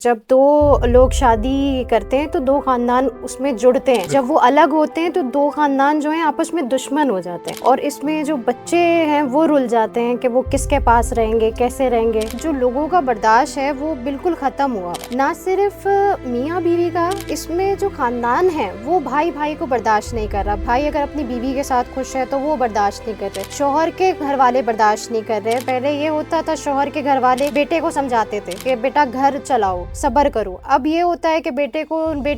جب دو لوگ شادی کرتے ہیں تو دو خاندان اس میں جڑتے ہیں، جب وہ الگ ہوتے ہیں تو دو خاندان جو ہیں آپس میں دشمن ہو جاتے ہیں، اور اس میں جو بچے ہیں وہ رل جاتے ہیں کہ وہ کس کے پاس رہیں گے، کیسے رہیں گے۔ جو لوگوں کا برداشت ہے وہ بالکل ختم ہوا، نہ صرف میاں بیوی کا، اس میں جو خاندان ہے وہ بھائی بھائی کو برداشت نہیں کر رہا۔ بھائی اگر اپنی بیوی کے ساتھ خوش ہے تو وہ برداشت نہیں کر رہے، شوہر کے گھر والے برداشت نہیں کر رہے۔ پہلے یہ ہوتا تھا شوہر کے گھر والے بیٹے کو سمجھاتے تھے کہ بیٹا گھر چلاؤ، صبر کرو۔ اب یہ ہوتا ہے کہ بیٹے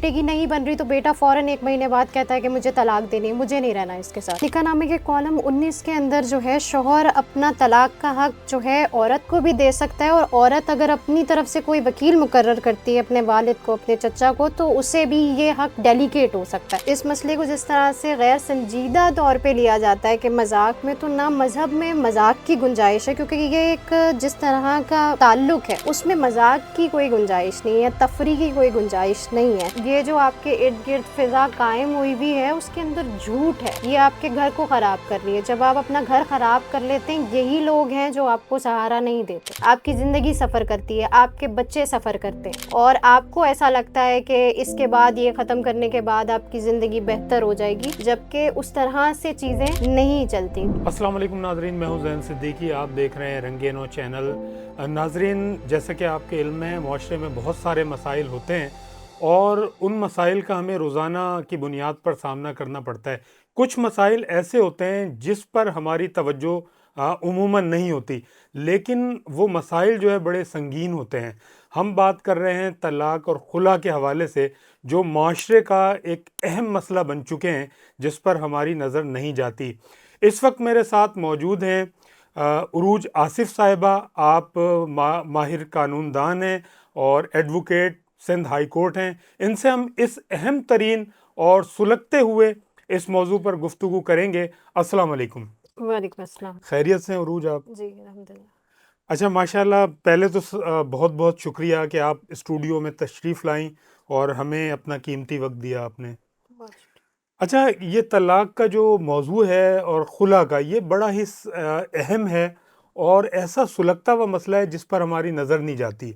کی نہیں بن رہی تو بیٹا فوراً 1 مہینے بعد کہتا ہے کہ مجھے طلاق دینی ہے، مجھے نہیں رہنا اس کے ساتھ۔ نکاح نامے کے کالم 19 کے اندر جو ہے شوہر اپنا طلاق کا حق جو ہے عورت کو بھی دے سکتا ہے، اور عورت اگر اپنی طرف سے کوئی وکیل مقرر کرتی ہے اپنے والد کو، اپنے چچا کو، تو اسے بھی یہ حق ڈیلیگیٹ ہو سکتا ہے۔ اس مسئلے کو جس طرح سے غیر سنجیدہ طور پہ لیا جاتا ہے کہ مذاق میں، تو نہ مذہب میں مذاق کی گنجائش ہے، کیونکہ یہ ایک جس طرح کا تعلق ہے اس میں مذاق کی کوئی گنجائش نہیں ہے، تفریح کی کوئی گنجائش نہیں ہے۔ یہ جو آپ کے ارد گرد فضا قائم ہوئی بھی ہے اس کے اندر جھوٹ ہے، یہ آپ کے گھر کو خراب کر رہی ہے۔ جب آپ اپنا گھر خراب کر لیتے ہیں، یہی لوگ ہیں جو آپ کو سہارا نہیں دیتے۔ آپ کی زندگی سفر کرتی ہے، آپ کے بچے سفر کرتے ہیں، اور آپ کو ایسا لگتا ہے کہ اس کے بعد، یہ ختم کرنے کے بعد آپ کی زندگی بہتر ہو جائے گی، جبکہ اس طرح سے چیزیں نہیں چلتی۔ السلام علیکم ناظرین، میں ہوں زین صدیقی، آپ دیکھ رہے ہیں رنگینو چینل۔ ناظرین، جیسا کہ آپ کے علم میں معاشرے میں بہت سارے مسائل ہوتے ہیں، اور ان مسائل کا ہمیں روزانہ کی بنیاد پر سامنا کرنا پڑتا ہے۔ کچھ مسائل ایسے ہوتے ہیں جس پر ہماری توجہ عموماً نہیں ہوتی، لیکن وہ مسائل جو ہے بڑے سنگین ہوتے ہیں۔ ہم بات کر رہے ہیں طلاق اور خلا کے حوالے سے، جو معاشرے کا ایک اہم مسئلہ بن چکے ہیں، جس پر ہماری نظر نہیں جاتی۔ اس وقت میرے ساتھ موجود ہیں عروج آصف صاحبہ۔ آپ ماہر قانون دان ہیں اور ایڈوکیٹ سندھ ہائی کورٹ ہیں۔ ان سے ہم اس اہم ترین اور سلگتے ہوئے اس موضوع پر گفتگو کریں گے۔ السلام علیکم۔ وعلیکم السلام۔ خیریت سے عروج آپ؟ جی الحمدللہ۔ اچھا، ماشاءاللہ، پہلے تو بہت بہت شکریہ کہ آپ اسٹوڈیو میں تشریف لائیں اور ہمیں اپنا قیمتی وقت دیا آپ نے۔ اچھا، یہ طلاق کا جو موضوع ہے اور خلا کا، یہ بڑا ہی اہم ہے اور ایسا سلگتا ہوا مسئلہ ہے جس پر ہماری نظر نہیں جاتی۔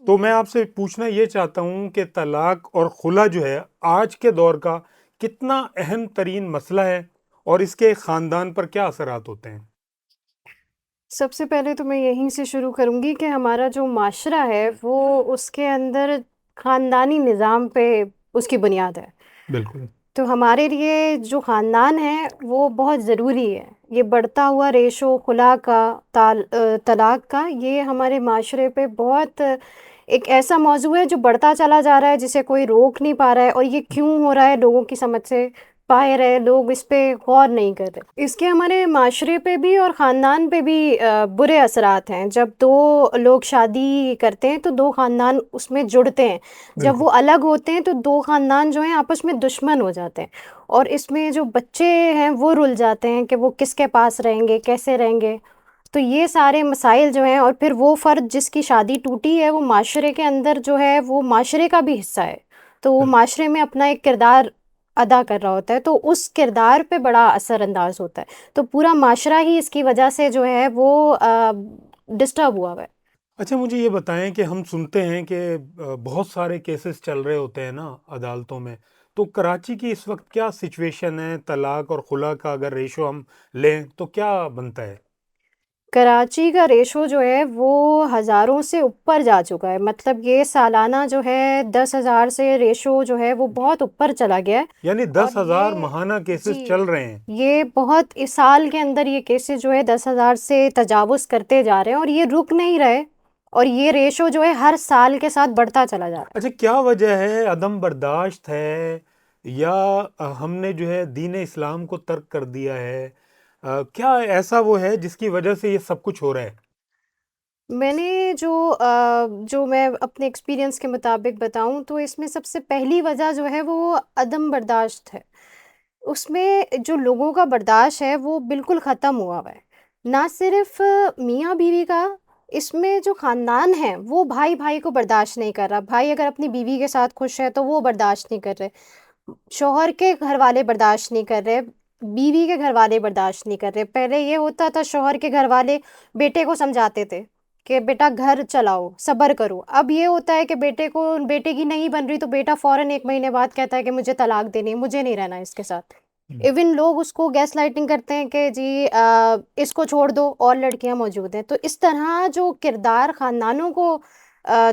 تو میں آپ سے پوچھنا یہ چاہتا ہوں کہ طلاق اور خلا جو ہے آج کے دور کا کتنا اہم ترین مسئلہ ہے، اور اس کے خاندان پر کیا اثرات ہوتے ہیں؟ سب سے پہلے تو میں یہیں سے شروع کروں گی کہ ہمارا جو معاشرہ ہے وہ اس کے اندر خاندانی نظام پہ اس کی بنیاد ہے۔ بالکل۔ تو ہمارے لیے جو خاندان ہے وہ بہت ضروری ہے۔ یہ بڑھتا ہوا ریشو خلا کا، طلاق کا، یہ ہمارے معاشرے پہ بہت ایک ایسا موضوع ہے جو بڑھتا چلا جا رہا ہے، جسے کوئی روک نہیں پا رہا ہے، اور یہ کیوں ہو رہا ہے لوگوں کی سمجھ سے باہر ہے، لوگ اس پہ غور نہیں کر رہے۔ اس کے ہمارے معاشرے پہ بھی اور خاندان پہ بھی برے اثرات ہیں۔ جب دو لوگ شادی کرتے ہیں تو دو خاندان اس میں جڑتے ہیں، جب وہ الگ ہوتے ہیں تو دو خاندان جو ہیں آپس میں دشمن ہو جاتے ہیں، اور اس میں جو بچے ہیں وہ رل جاتے ہیں کہ وہ کس کے پاس رہیں گے، کیسے رہیں گے۔ تو یہ سارے مسائل جو ہیں، اور پھر وہ فرد جس کی شادی ٹوٹی ہے وہ معاشرے کے اندر جو ہے وہ معاشرے کا بھی حصہ ہے، تو وہ معاشرے میں اپنا ایک کردار ادا کر رہا ہوتا ہے، تو اس کردار پہ بڑا اثر انداز ہوتا ہے۔ تو پورا معاشرہ ہی اس کی وجہ سے جو ہے وہ ڈسٹرب ہوا ہوا ہے۔ اچھا، مجھے یہ بتائیں کہ ہم سنتے ہیں کہ بہت سارے کیسز چل رہے ہوتے ہیں نا عدالتوں میں، تو کراچی کی اس وقت کیا سچویشن ہے؟ طلاق اور خلا کا اگر ریشو ہم لیں تو کیا بنتا ہے؟ کراچی کا ریشو جو ہے وہ ہزاروں سے اوپر جا چکا ہے، مطلب یہ سالانہ جو ہے 10,000 سے ریشو جو ہے وہ بہت اوپر چلا گیا ہے۔ یعنی 10,000 ماہانہ کیسز چل رہے ہیں؟ یہ بہت، اس سال کے اندر یہ کیسز جو ہے 10,000 سے تجاوز کرتے جا رہے ہیں، اور یہ رک نہیں رہے، اور یہ ریشو جو ہے ہر سال کے ساتھ بڑھتا چلا جا رہا ہے۔ اچھا، کیا وجہ ہے؟ عدم برداشت ہے، یا ہم نے جو ہے دین اسلام کو ترک کر دیا ہے؟ کیا ایسا وہ ہے جس کی وجہ سے یہ سب کچھ ہو رہا ہے؟ میں نے جو میں اپنے ایکسپیرینس کے مطابق بتاؤں تو اس میں سب سے پہلی وجہ جو ہے وہ عدم برداشت ہے۔ اس میں جو لوگوں کا برداشت ہے وہ بالکل ختم ہوا ہوا ہے، نہ صرف میاں بیوی کا، اس میں جو خاندان ہے وہ بھائی بھائی کو برداشت نہیں کر رہا۔ بھائی اگر اپنی بیوی کے ساتھ خوش ہے تو وہ برداشت نہیں کر رہے، شوہر کے گھر والے برداشت نہیں کر رہے، بیوی کے گھر والے برداشت نہیں کر رہے۔ پہلے یہ ہوتا تھا شوہر کے گھر والے بیٹے کو سمجھاتے تھے کہ بیٹا گھر چلاؤ، صبر کرو. اب یہ ہوتا ہے کہ بیٹے کی نہیں بن رہی تو بیٹا فوراً 1 مہینے بعد کہتا ہے کہ مجھے طلاق دینی ہے، مجھے نہیں رہنا اس کے ساتھ. ایون لوگ اس کو گیس لائٹنگ کرتے ہیں کہ جی اس کو چھوڑ دو، اور لڑکیاں موجود ہیں. تو اس طرح جو کردار خاندانوں کو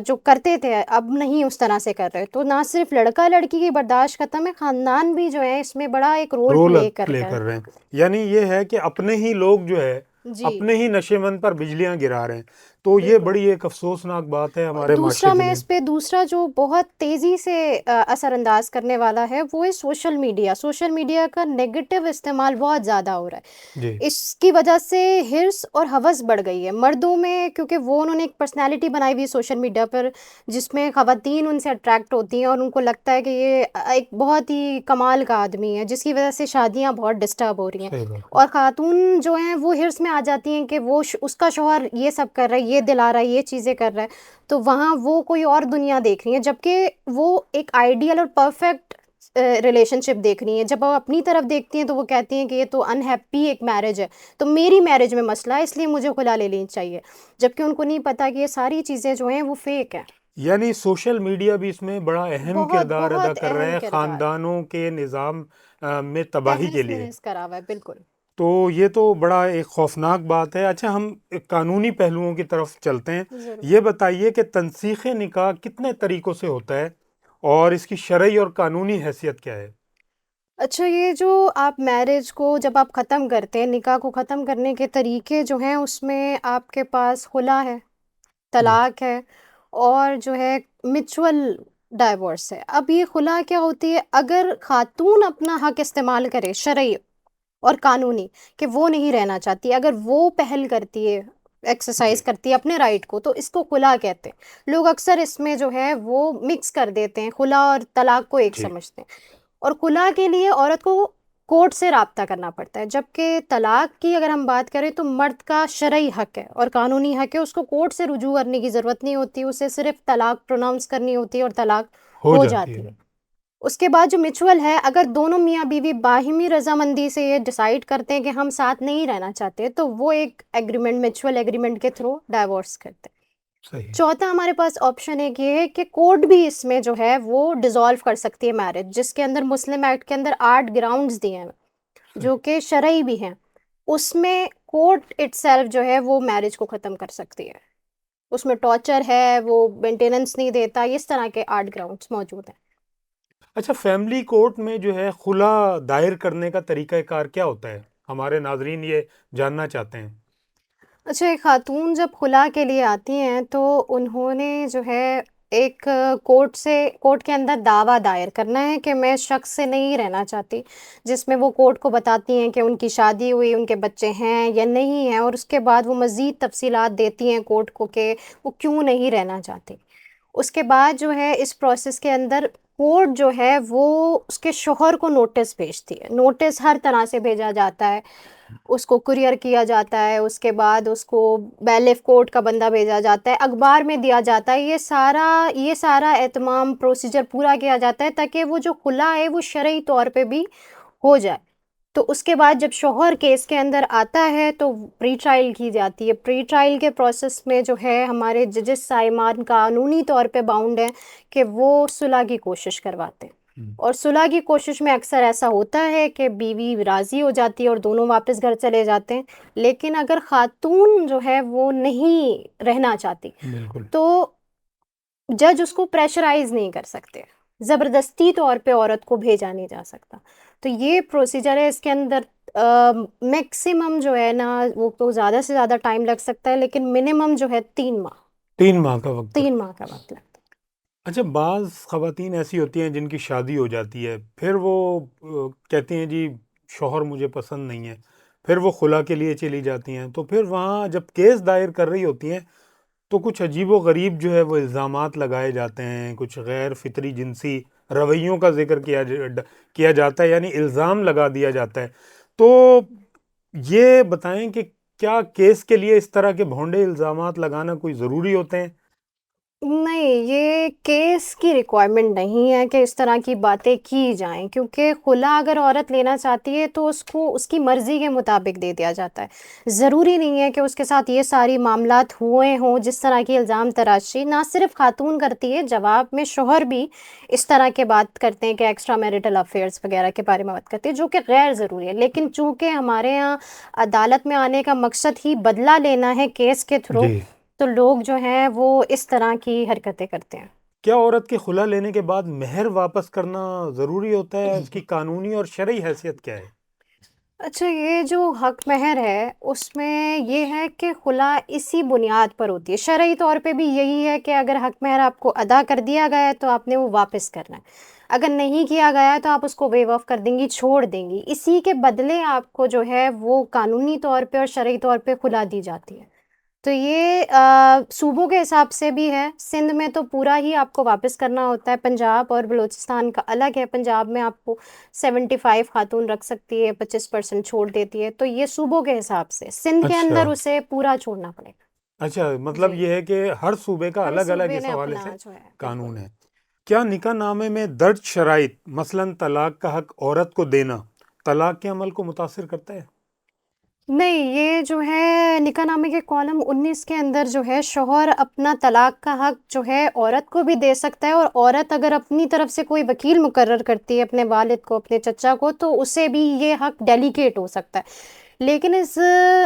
جو کرتے تھے اب نہیں اس طرح سے کر رہے. تو نہ صرف لڑکا لڑکی کی برداشت ختم ہے، خاندان بھی جو ہے اس میں بڑا ایک رول پلے کر پلے رہا کر ہے. رہے ہیں. یعنی یہ ہے کہ اپنے ہی لوگ جو ہے جی اپنے ہی نشے مند پر بجلیاں گرا رہے ہیں. تو یہ بالکل. بڑی ایک افسوسناک بات ہے ہمارے معاشرے دوسرا کے میں لیے. اس پہ دوسرا جو بہت تیزی سے اثر انداز کرنے والا ہے وہ ہے سوشل میڈیا. سوشل میڈیا کا نیگیٹو استعمال بہت زیادہ ہو رہا ہے. جی اس کی وجہ سے ہرس اور ہوس بڑھ گئی ہے مردوں میں، کیونکہ وہ انہوں نے ایک پرسنالٹی بنائی ہوئی ہے سوشل میڈیا پر جس میں خواتین ان سے اٹریکٹ ہوتی ہیں اور ان کو لگتا ہے کہ یہ ایک بہت ہی کمال کا آدمی ہے، جس کی وجہ سے شادیاں بہت ڈسٹرب ہو رہی ہیں. صحیح بات ہے. اور خاتون جو ہیں وہ ہرس میں آ جاتی ہیں کہ وہ اس کا شوہر یہ سب کر رہا ہے، یہ دلا رہا ہے، یہ چیزیں کر رہا ہے، تو وہاں وہ کوئی اور دنیا دیکھ رہی ہیں، جبکہ وہ ایک آئیڈیل اور پرفیکٹ ریلیشن شپ دیکھ رہی ہیں. جب وہ اپنی طرف دیکھتی ہیں تو وہ کہتی ہیں کہ یہ تو انہیپی ایک میرج ہے، تو میری میرج میں مسئلہ ہے، اس لیے مجھے خلا لے لینی چاہیے، جبکہ ان کو نہیں پتا کہ یہ ساری چیزیں جو ہیں وہ فیک ہیں. یعنی سوشل میڈیا بھی اس میں بڑا اہم بہت کردار ادا بہت کر رہا اہم ہے کردار، خاندانوں کے نظام میں تباہی کے تہس لیے. نہس کرا ہوا ہے. بالکل. تو یہ تو بڑا ایک خوفناک بات ہے. اچھا ہم قانونی پہلوؤں کی طرف چلتے ہیں. ضرور. یہ بتائیے کہ تنسیخ نکاح کتنے طریقوں سے ہوتا ہے اور اس کی شرعی اور قانونی حیثیت کیا ہے؟ اچھا، یہ جو آپ میرج کو جب آپ ختم کرتے ہیں، نکاح کو ختم کرنے کے طریقے جو ہیں اس میں آپ کے پاس خلا ہے، جی طلاق ہے، اور جو ہے میچول ڈائیورس ہے. اب یہ خلا کیا ہوتی ہے؟ اگر خاتون اپنا حق استعمال کرے شرعی اور قانونی کہ وہ نہیں رہنا چاہتی، اگر وہ پہل کرتی ہے، ایکسرسائز جی کرتی ہے اپنے رائٹ کو، تو اس کو خلا کہتے ہیں. لوگ اکثر اس میں جو ہے وہ مکس کر دیتے ہیں، خلا اور طلاق کو ایک جی سمجھتے ہیں. اور خلا کے لیے عورت کو کورٹ سے رابطہ کرنا پڑتا ہے، جبکہ طلاق کی اگر ہم بات کریں تو مرد کا شرعی حق ہے اور قانونی حق ہے، اس کو کورٹ سے رجوع کرنے کی ضرورت نہیں ہوتی، اسے صرف طلاق پروناؤنس کرنی ہوتی ہے اور طلاق ہو ہو جاتی جاتی ہے. ہے. اس کے بعد جو میچول ہے، اگر دونوں میاں بیوی باہمی رضامندی سے یہ ڈیسائیڈ کرتے ہیں کہ ہم ساتھ نہیں رہنا چاہتے، تو وہ ایک ایگریمنٹ، میچول ایگریمنٹ کے تھرو ڈائیورس کرتے ہیں. صحیح. چوتھا ہمارے پاس آپشن ایک یہ ہے کہ کورٹ بھی اس میں جو ہے وہ ڈیزالو کر سکتی ہے میرج، جس کے اندر مسلم ایکٹ کے اندر 8 گراؤنڈز دیے ہیں صحیح. جو کہ شرعی بھی ہیں. اس میں کورٹ اٹ سیلف جو ہے وہ میرج کو ختم کر سکتی ہے. اس میں ٹارچر ہے، وہ مینٹیننس نہیں دیتا، اس طرح کے 8 گراؤنڈز موجود ہیں. اچھا فیملی کورٹ میں جو ہے خلا دائر کرنے کا طریقہ کار کیا ہوتا ہے؟ ہمارے ناظرین یہ جاننا چاہتے ہیں. اچھا، ایک خاتون جب خلا کے لیے آتی ہیں تو انہوں نے جو ہے ایک کورٹ کے اندر دعویٰ دائر کرنا ہے کہ میں اس شخص سے نہیں رہنا چاہتی، جس میں وہ کورٹ کو بتاتی ہیں کہ ان کی شادی ہوئی، ان کے بچے ہیں یا نہیں ہیں، اور اس کے بعد وہ مزید تفصیلات دیتی ہیں کورٹ کو کہ وہ کیوں نہیں رہنا چاہتی. اس کے بعد جو ہے اس پروسیس کے اندر کورٹ جو ہے وہ اس کے شوہر کو نوٹس بھیجتی ہے. نوٹس ہر طرح سے بھیجا جاتا ہے، اس کو کوریئر کیا جاتا ہے، اس کے بعد اس کو بیلف کورٹ کا بندہ بھیجا جاتا ہے، اخبار میں دیا جاتا ہے. یہ سارا اہتمام پروسیجر پورا کیا جاتا ہے تاکہ وہ جو خلا ہے وہ شرعی طور پہ بھی ہو جائے. تو اس کے بعد جب شوہر کیس کے اندر آتا ہے تو پری ٹرائل کی جاتی ہے. پری ٹرائل کے پروسیس میں جو ہے ہمارے ججز صائمان قانونی طور پہ باؤنڈ ہیں کہ وہ صلح کی کوشش کرواتے ہیں، اور صلح کی کوشش میں اکثر ایسا ہوتا ہے کہ بیوی راضی ہو جاتی ہے اور دونوں واپس گھر چلے جاتے ہیں. لیکن اگر خاتون جو ہے وہ نہیں رہنا چاہتی بالکل. تو جج اس کو پریشرائز نہیں کر سکتے، زبردستی طور پہ عورت کو بھیجا نہیں جا سکتا. تو یہ پروسیجر ہے. اس کے اندر میکسیمم جو ہے نا وہ تو زیادہ سے زیادہ ٹائم لگ سکتا ہے، لیکن منیمم جو ہے 3 ماہ 3 ماہ کا وقت. 3 ماہ کا وقت لگتا ہے. اچھا بعض خواتین ایسی ہوتی ہیں جن کی شادی ہو جاتی ہے، پھر وہ کہتی ہیں جی شوہر مجھے پسند نہیں ہے، پھر وہ خلا کے لیے چلی جاتی ہیں. تو پھر وہاں جب کیس دائر کر رہی ہوتی ہیں تو کچھ عجیب و غریب جو ہے وہ الزامات لگائے جاتے ہیں، کچھ غیر فطری جنسی رویوں کا ذکر کیا جاتا ہے، یعنی الزام لگا دیا جاتا ہے. تو یہ بتائیں کہ کیا کیس کے لیے اس طرح کے بھونڈے الزامات لگانا کوئی ضروری ہوتے ہیں؟ نہیں، یہ کیس کی ریکوائرمنٹ نہیں ہے کہ اس طرح کی باتیں کی جائیں، کیونکہ خلا اگر عورت لینا چاہتی ہے تو اس کو اس کی مرضی کے مطابق دے دیا جاتا ہے. ضروری نہیں ہے کہ اس کے ساتھ یہ ساری معاملات ہوئے ہوں جس طرح کی الزام تراشی نہ صرف خاتون کرتی ہے، جواب میں شوہر بھی اس طرح کے بات کرتے ہیں کہ ایکسٹرا میرٹل افیئرس وغیرہ کے بارے میں بات کرتے ہیں، جو کہ غیر ضروری ہے. لیکن چونکہ ہمارے یہاں عدالت میں آنے کا مقصد ہی بدلہ لینا ہے کیس کے تھرو، جی. تو لوگ جو ہیں وہ اس طرح کی حرکتیں کرتے ہیں. کیا عورت کے خلا لینے کے بعد مہر واپس کرنا ضروری ہوتا ہے؟ اس کی قانونی اور شرعی حیثیت کیا ہے؟ اچھا، یہ جو حق مہر ہے اس میں یہ ہے کہ خلا اسی بنیاد پر ہوتی ہے. شرعی طور پہ بھی یہی ہے کہ اگر حق مہر آپ کو ادا کر دیا گیا ہے تو آپ نے وہ واپس کرنا ہے. اگر نہیں کیا گیا ہے تو آپ اس کو ویو آف کر دیں گی، چھوڑ دیں گی. اسی کے بدلے آپ کو جو ہے وہ قانونی طور پہ اور شرعی طور پہ خلا دی جاتی ہے. تو یہ صوبوں کے حساب سے بھی ہے. سندھ میں تو پورا ہی آپ کو واپس کرنا ہوتا ہے. پنجاب اور بلوچستان کا الگ ہے. پنجاب میں آپ کو 75 خاتون رکھ سکتی ہے، 25% چھوڑ دیتی ہے. تو یہ صوبوں کے حساب سے. سندھ کے اچھا اندر اسے پورا چھوڑنا پڑے گا. اچھا، مطلب جی، یہ ہے کہ ہر صوبے کا ہر الگ الگ صوبے اس نے حوالے اپنا سے جو ہے، بالکل. قانون ہے. کیا نکاح نامے میں درج شرائط مثلاً طلاق کا حق عورت کو دینا طلاق کے عمل کو متاثر کرتا ہے؟ نہیں، یہ جو ہے نکاح نامے کے کالم 19 کے اندر جو ہے شوہر اپنا طلاق کا حق جو ہے عورت کو بھی دے سکتا ہے، اور عورت اگر اپنی طرف سے کوئی وکیل مقرر کرتی ہے اپنے والد کو، اپنے چچا کو، تو اسے بھی یہ حق ڈیلیکیٹ ہو سکتا ہے. لیکن اس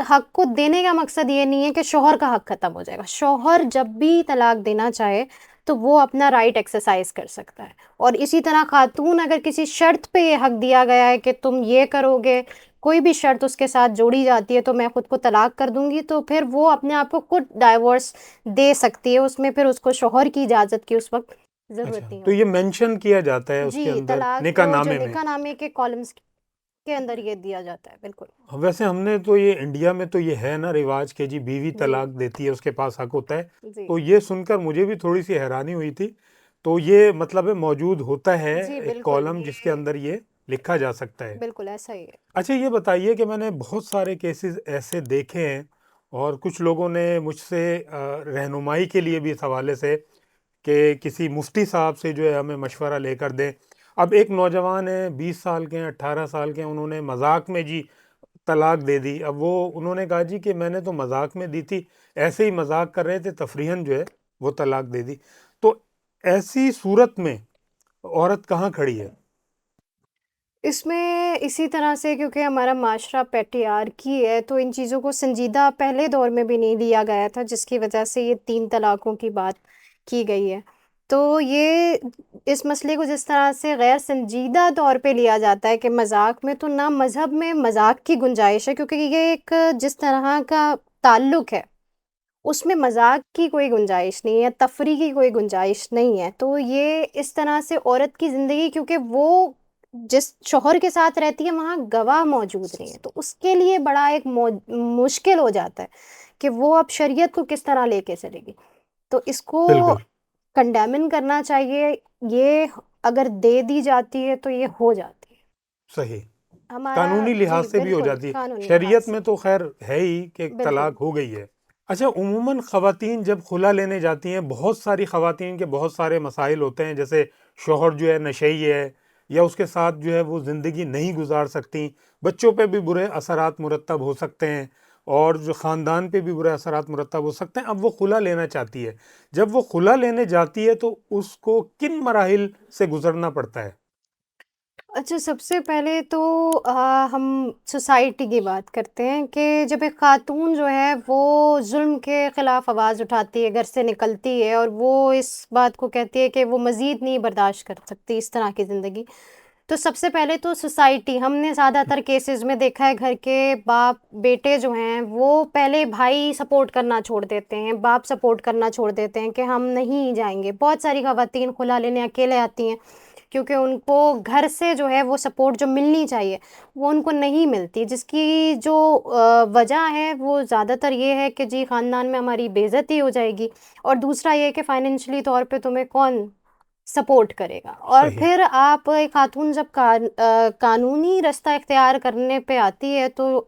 حق کو دینے کا مقصد یہ نہیں ہے کہ شوہر کا حق ختم ہو جائے گا. شوہر جب بھی طلاق دینا چاہے تو وہ اپنا رائٹ ایکسرسائز کر سکتا ہے. اور اسی طرح خاتون اگر کسی شرط پہ یہ حق دیا گیا ہے کہ تم یہ کرو گے، کوئی بھی شرط اس کے ساتھ جوڑی جاتی ہے تو میں خود کو طلاق کر دوں گی، تو پھر وہ اپنے آپ کو خود ڈائیورس دے سکتی ہے. اس میں پھر اس کو شوہر کی اجازت کی اس وقت اچھا، ضرورت نہیں تو یہ ہوتی. مینشن کیا جاتا ہے اس کے جی، اندر طلاق نکاح جو نامے میں. نکاح نامے کے کالمز کے اندر یہ دیا جاتا ہے، بالکل. ویسے ہم نے تو یہ انڈیا میں تو یہ ہے نا رواج کہ جی بیوی جی طلاق دیتی ہے، اس کے پاس حق ہوتا ہے. جی تو یہ سن کر مجھے بھی تھوڑی سی حیرانی ہوئی تھی. تو یہ مطلب ہے موجود ہوتا ہے جی، ایک بالکل، کالم جس کے اندر یہ لکھا جا سکتا ہے. بالکل ایسا ہی ہے. اچھا، یہ بتائیے کہ میں نے بہت سارے کیسز ایسے دیکھے ہیں اور کچھ لوگوں نے مجھ سے رہنمائی کے لیے بھی اس حوالے سے کہ کسی مفتی صاحب سے جو ہے ہمیں مشورہ لے کر دیں. اب ایک نوجوان ہیں، 20 سال کے ہیں، 18 سال کے ہیں، انہوں نے مذاق میں جی طلاق دے دی. اب وہ انہوں نے کہا جی کہ میں نے تو مذاق میں دی تھی، ایسے ہی مذاق کر رہے تھے، تفریحاً جو ہے وہ طلاق دے دی. تو ایسی صورت میں عورت کہاں کھڑی ہے؟ اس میں اسی طرح سے کیونکہ ہمارا معاشرہ پیٹریارکی ہے تو ان چیزوں کو سنجیدہ پہلے دور میں بھی نہیں لیا گیا تھا، جس کی وجہ سے یہ 3 طلاقوں کی بات کی گئی ہے. تو یہ اس مسئلے کو جس طرح سے غیر سنجیدہ طور پہ لیا جاتا ہے کہ مذاق میں، تو نہ مذہب میں مذاق کی گنجائش ہے، کیونکہ یہ ایک جس طرح کا تعلق ہے اس میں مذاق کی کوئی گنجائش نہیں ہے، تفریح کی کوئی گنجائش نہیں ہے. تو یہ اس طرح سے عورت کی زندگی، کیونکہ وہ جس شوہر کے ساتھ رہتی ہے وہاں گواہ موجود نہیں ہے، تو اس کے لیے بڑا ایک مشکل ہو جاتا ہے کہ وہ اب شریعت کو کس طرح لے کے چلے گی. تو اس کو بالکل کنڈیمن کرنا چاہیے. یہ اگر دے دی جاتی ہے تو یہ ہو جاتی ہے. صحیح، ہمارا قانونی جی لحاظ سے بھی ہو بالکل جاتی ہے. قانونی لحاظ شریعت سے میں تو خیر ہے ہی کہ بالکل. طلاق ہو گئی ہے. اچھا، عموماً خواتین جب خلا لینے جاتی ہیں، بہت ساری خواتین کے بہت سارے مسائل ہوتے ہیں، جیسے شوہر جو ہے نشئی ہے یا اس کے ساتھ جو ہے وہ زندگی نہیں گزار سکتی، بچوں پہ بھی برے اثرات مرتب ہو سکتے ہیں اور جو خاندان پہ بھی برے اثرات مرتب ہو سکتے ہیں. اب وہ خلا لینا چاہتی ہے، جب وہ خلا لینے جاتی ہے تو اس کو کن مراحل سے گزرنا پڑتا ہے؟ اچھا، سب سے پہلے تو ہم سوسائٹی کی بات کرتے ہیں کہ جب ایک خاتون جو ہے وہ ظلم کے خلاف آواز اٹھاتی ہے، گھر سے نکلتی ہے اور وہ اس بات کو کہتی ہے کہ وہ مزید نہیں برداشت کر سکتی اس طرح کی زندگی، تو سب سے پہلے تو سوسائٹی. ہم نے زیادہ تر کیسز میں دیکھا ہے گھر کے باپ بیٹے جو ہیں وہ پہلے بھائی سپورٹ کرنا چھوڑ دیتے ہیں، باپ سپورٹ کرنا چھوڑ دیتے ہیں کہ ہم نہیں جائیں گے. بہت ساری خواتین خلا لینے اکیلے آتی ہیں کیونکہ ان کو گھر سے جو ہے وہ سپورٹ جو ملنی چاہیے وہ ان کو نہیں ملتی، جس کی جو وجہ ہے وہ زیادہ تر یہ ہے کہ جی خاندان میں ہماری بے عزتی ہو جائے گی، اور دوسرا یہ کہ فائنینشلی طور پہ تمہیں کون سپورٹ کرے گا. اور صحیح. پھر آپ ایک خاتون جب قانونی رستہ اختیار کرنے پہ آتی ہے تو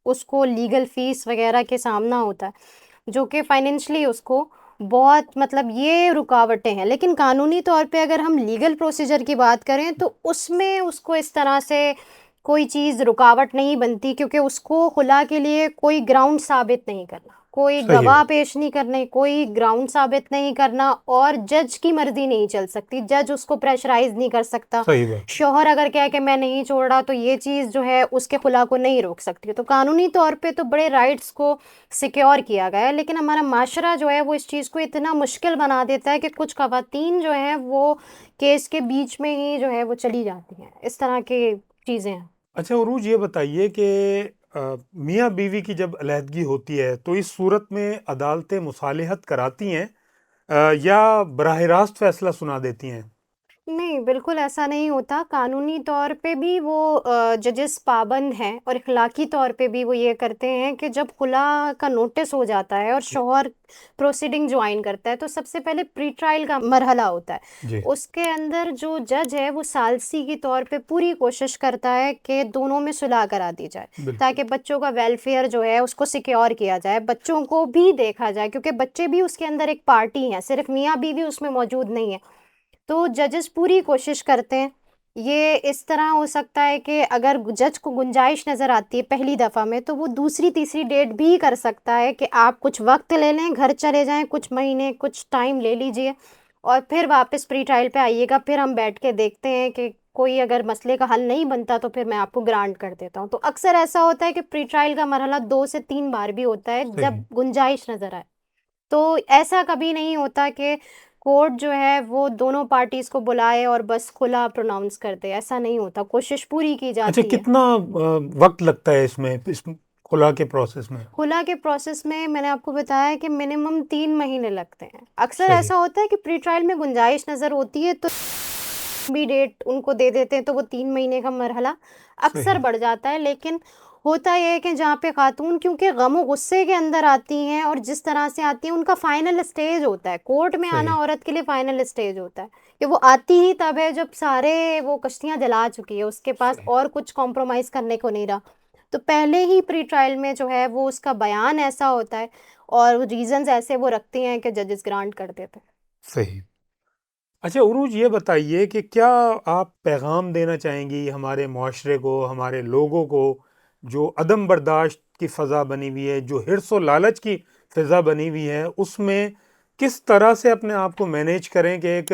اس کو لیگل فیس وغیرہ کے سامنا ہوتا ہے جو کہ فائنینشلی اس کو بہت مطلب یہ رکاوٹیں ہیں. لیکن قانونی طور پہ اگر ہم لیگل پروسیجر کی بات کریں تو اس میں اس کو اس طرح سے کوئی چیز رکاوٹ نہیں بنتی، کیونکہ اس کو خلا کے لیے کوئی گراؤنڈ ثابت نہیں کرنا، کوئی صحیح گواہ بات، پیش نہیں کرنے، کوئی گراؤنڈ ثابت نہیں کرنا، اور جج کی مرضی نہیں چل سکتی، جج اس کو پریشرائز نہیں کر سکتا. صحیح بات. شوہر اگر کہے کہ میں نہیں چھوڑ رہا تو یہ چیز جو ہے اس کے خلا کو نہیں روک سکتی. تو قانونی طور پہ تو بڑے رائٹس کو سیکیور کیا گیا ہے، لیکن ہمارا معاشرہ جو ہے وہ اس چیز کو اتنا مشکل بنا دیتا ہے کہ کچھ خواتین جو ہیں وہ کیس کے بیچ میں ہی جو ہے وہ چلی جاتی ہیں. اس طرح کی چیزیں ہیں. اچھا عروج، یہ بتائیے کہ میاں بیوی کی جب علیحدگی ہوتی ہے تو اس صورت میں عدالتیں مصالحت کراتی ہیں یا براہ راست فیصلہ سنا دیتی ہیں؟ نہیں، بالکل ایسا نہیں ہوتا. قانونی طور پہ بھی وہ ججز پابند ہیں، اور اخلاقی طور پہ بھی وہ یہ کرتے ہیں کہ جب خلا کا نوٹس ہو جاتا ہے اور شوہر پروسیڈنگ جوائن کرتا ہے تو سب سے پہلے پری ٹرائل کا مرحلہ ہوتا ہے. جی اس کے اندر جو جج ہے وہ ثالثی کی طور پہ پوری کوشش کرتا ہے کہ دونوں میں صلح کرا دی جائے، بالکل. تاکہ بچوں کا ویلفیئر جو ہے اس کو سیکیور کیا جائے، بچوں کو بھی دیکھا جائے، کیونکہ بچے بھی اس کے اندر ایک پارٹی ہیں، صرف میاں بیوی اس میں موجود نہیں ہے. تو ججز پوری کوشش کرتے ہیں. یہ اس طرح ہو سکتا ہے کہ اگر جج کو گنجائش نظر آتی ہے پہلی دفعہ میں تو وہ دوسری تیسری ڈیٹ بھی کر سکتا ہے کہ آپ کچھ وقت لے لیں، گھر چلے جائیں، کچھ مہینے کچھ ٹائم لے لیجئے اور پھر واپس پری ٹرائل پہ آئیے گا، پھر ہم بیٹھ کے دیکھتے ہیں کہ کوئی اگر مسئلے کا حل نہیں بنتا تو پھر میں آپ کو گرانٹ کر دیتا ہوں. تو اکثر ایسا ہوتا ہے کہ پری ٹرائل کا مرحلہ 2 سے 3 بار بھی ہوتا ہے جب صحیح. گنجائش نظر آئے. تو ایسا کبھی نہیں ہوتا کہ کورٹ جو ہے وہ دونوں پارٹیز کو بلائے اور بس کھلا پروناؤنس کر دے. ایسا نہیں ہوتا، کوشش پوری کی اچھا، جاتی ہے. کتنا وقت لگتا ہے اس خلا کے پروسیس میں؟ خلا کے پروسیس میں میں نے آپ کو بتایا ہے کہ منیمم 3 مہینے لگتے ہیں. اکثر صحیح. ایسا ہوتا ہے کہ پری ٹرائل میں گنجائش نظر ہوتی ہے تو بھی ڈیٹ ان کو دے دیتے ہیں تو وہ 3 مہینے کا مرحلہ اکثر صحیح. بڑھ جاتا ہے. لیکن ہوتا یہ ہے کہ جہاں پہ خاتون کیونکہ غم و غصے کے اندر آتی ہیں اور جس طرح سے آتی ہیں ان کا فائنل اسٹیج ہوتا ہے. کورٹ میں آنا صحیح. عورت کے لیے فائنل اسٹیج ہوتا ہے کہ وہ آتی ہی تب ہے جب سارے وہ کشتیاں جلا چکی ہے، اس کے پاس صحیح. اور کچھ کمپرومائز کرنے کو نہیں رہا. تو پہلے ہی پری ٹرائل میں جو ہے وہ اس کا بیان ایسا ہوتا ہے اور ریزنز ایسے وہ رکھتے ہیں کہ ججز گرانٹ کر دیتے ہیں. صحیح. اچھا عروج، یہ بتائیے کہ کیا آپ پیغام دینا چاہیں گی ہمارے معاشرے کو، ہمارے لوگوں کو، جو عدم برداشت کی فضا بنی ہوئی ہے، جو حرص و لالچ کی فضا بنی ہوئی ہے، اس میں کس طرح سے اپنے آپ کو مینیج کریں کہ ایک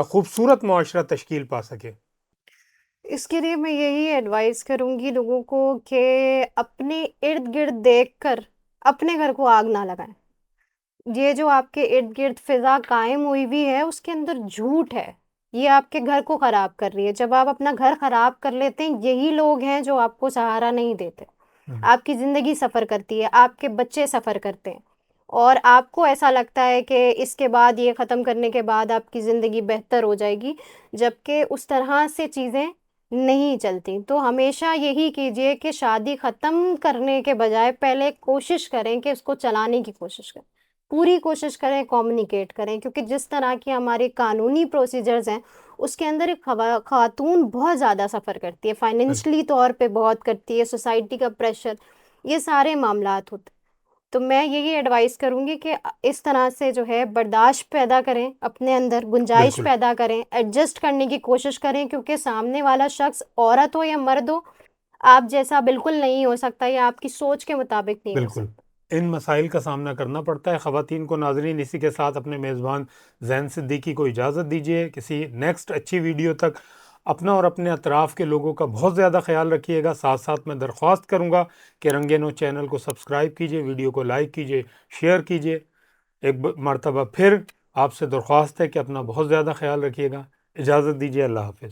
خوبصورت معاشرہ تشکیل پا سکے؟ اس کے لیے میں یہی ایڈوائز کروں گی لوگوں کو کہ اپنے ارد گرد دیکھ کر اپنے گھر کو آگ نہ لگائیں. یہ جو آپ کے ارد گرد فضا قائم ہوئی ہوئی ہے اس کے اندر جھوٹ ہے، یہ آپ کے گھر کو خراب کر رہی ہے. جب آپ اپنا گھر خراب کر لیتے ہیں یہی لوگ ہیں جو آپ کو سہارا نہیں دیتے. آپ کی زندگی سفر کرتی ہے، آپ کے بچے سفر کرتے ہیں، اور آپ کو ایسا لگتا ہے کہ اس کے بعد یہ ختم کرنے کے بعد آپ کی زندگی بہتر ہو جائے گی، جبکہ اس طرح سے چیزیں نہیں چلتی. تو ہمیشہ یہی کیجئے کہ شادی ختم کرنے کے بجائے پہلے کوشش کریں کہ اس کو چلانے کی کوشش کریں، پوری کوشش کریں، کومونیکیٹ کریں. کیونکہ جس طرح کی ہماری قانونی پروسیجرز ہیں اس کے اندر ایک خاتون بہت زیادہ سفر کرتی ہے، فائنینشلی طور پہ بہت کرتی ہے، سوسائٹی کا پریشر، یہ سارے معاملات ہوتے ہیں. تو میں یہی ایڈوائز کروں گی کہ اس طرح سے جو ہے برداشت پیدا کریں، اپنے اندر گنجائش بالکل. پیدا کریں، ایڈجسٹ کرنے کی کوشش کریں، کیونکہ سامنے والا شخص عورت ہو یا مرد ہو آپ جیسا بالکل نہیں ہو سکتا یا آپ کی سوچ کے مطابق نہیں ہو بالکل. سکتا. ان مسائل کا سامنا کرنا پڑتا ہے خواتین کو. ناظرین، اسی کے ساتھ اپنے میزبان زین صدیقی کو اجازت دیجیے. کسی نیکسٹ اچھی ویڈیو تک اپنا اور اپنے اطراف کے لوگوں کا بہت زیادہ خیال رکھیے گا. ساتھ ساتھ میں درخواست کروں گا کہ رنگے نو چینل کو سبسکرائب کیجیے، ویڈیو کو لائک کیجیے، شیئر کیجیے. ایک مرتبہ پھر آپ سے درخواست ہے کہ اپنا بہت زیادہ خیال رکھیے گا. اجازت دیجیے. اللہ حافظ.